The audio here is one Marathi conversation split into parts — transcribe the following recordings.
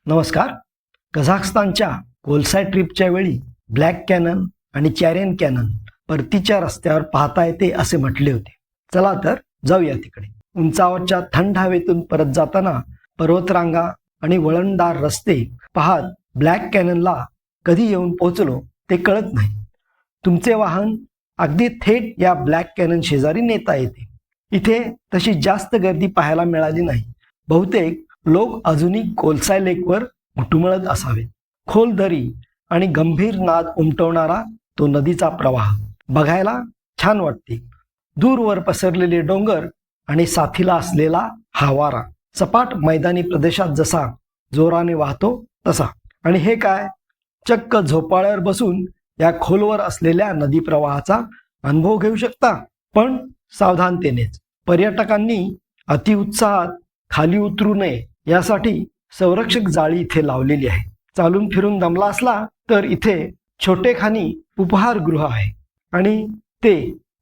नमस्कार. कझाकस्तानच्या कोलसाय ट्रिपच्या वेळी ब्लॅक कॅनन आणि चॅरेन कॅनन परतीच्या रस्त्यावर पाहता येते असे म्हटले होते. चला तर जाऊया तिकडे. उंचावरच्या थंड हवेतून परत जाताना पर्वतरांगा आणि वळणदार रस्ते पाहत ब्लॅक कॅननला कधी येऊन पोहोचलो ते कळत नाही. तुमचे वाहन अगदी थेट या ब्लॅक कॅनन शेजारी नेता येते. इथे तशी जास्त गर्दी पाहायला मिळाली नाही. बहुतेक लोक अजूनही कोलसाय लेकवर घुटमळत असावेत. खोल दरी आणि गंभीर नाद उमटवणारा तो नदीचा प्रवाह बघायला छान वाटते. दूरवर पसरलेले डोंगर आणि साथीला असलेला हा वारा सपाट मैदानी प्रदेशात जसा जोराने वाहतो तसा. आणि हे काय, चक्क झोपाळ्यावर बसून या खोलवर असलेल्या नदी प्रवाहाचा अनुभव घेऊ शकता, पण सावधानतेनेच. पर्यटकांनी अतिउत्साहात खाली उतरू नये यासाठी संरक्षक जाळी इथे लावलेली आहे. चालून फिरून दमला असला तर इथे छोटेखानी उपहारगृह आहे आणि ते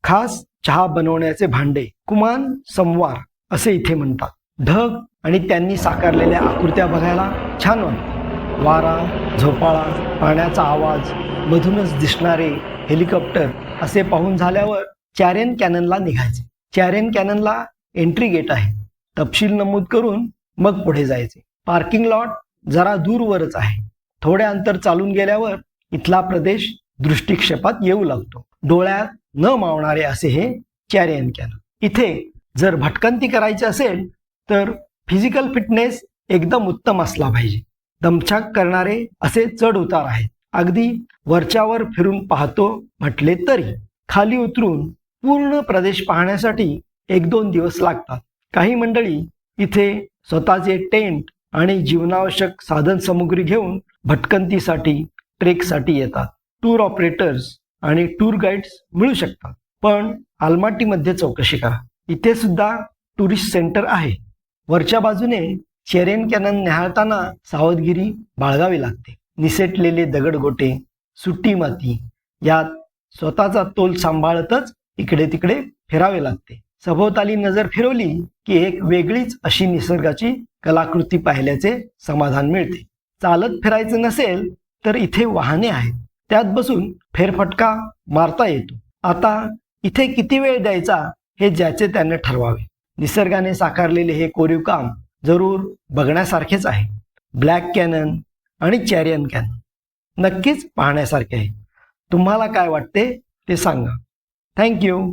खास चहा बनवण्याचे भांडे कुमान संवार असे इथे म्हणतात. ढग आणि त्यांनी साकारलेल्या आकृत्या बघायला छान वाटते. वारा, झोपाळा, पाण्याचा आवाज, मधूनच दिसणारे हेलिकॉप्टर असे पाहून झाल्यावर चॅरेन कॅननला निघायचे. चॅरेन कॅननला एंट्री गेट आहे. तपशील नमूद करून मग पुढे जायचे. पार्किंग लॉट जरा दूरवरच आहे. थोडे अंतर चालून गेल्यावर इथला प्रदेश दृष्टिक्षेपात येऊ लागतो. डोळ्यात न मावणारे असे हे चॅरेन कॅनन. इथे जर भटकंती करायची असेल तर फिजिकल फिटनेस एकदम उत्तम असला पाहिजे. दमछाक करणारे असे चढ उतार आहेत. अगदी वरच्यावर फिरून पाहतो म्हटले तरी खाली उतरून पूर्ण प्रदेश पाहण्यासाठी 1-2 दिवस लागतात. काही मंडळी इथे स्वतःचे टेंट आणि जीवनावश्यक साधन सामुग्री घेऊन भटकंतीसाठी, ट्रेकसाठी येतात. टूर ऑपरेटर्स आणि टूर गाईड्स मिळू शकतात, पण आलमाटीमध्ये चौकशी करा. इथे सुद्धा टुरिस्ट सेंटर आहे. वरच्या बाजूने चॅरेन कॅनन न्याहाळताना सावधगिरी बाळगावी लागते. निसटलेले दगडगोटे, सुटी माती यात स्वतःचा तोल सांभाळतच इकडे तिकडे फिरावे लागते. सभोवताली नजर फिरवली की एक वेगळीच अशी निसर्गाची कलाकृती पाहिल्याचे समाधान मिळते. चालत फिरायचं नसेल तर इथे वाहने आहेत, त्यात बसून फेरफटका मारता येतो. आता इथे किती वेळ द्यायचा हे ज्याचे त्याने ठरवावे. निसर्गाने साकारलेले हे कोरीव काम जरूर बघण्यासारखेच आहे. ब्लॅक कॅनन आणि चॅरेन कॅनन नक्कीच पाहण्यासारखे आहे. तुम्हाला काय वाटते ते सांगा. थँक्यू.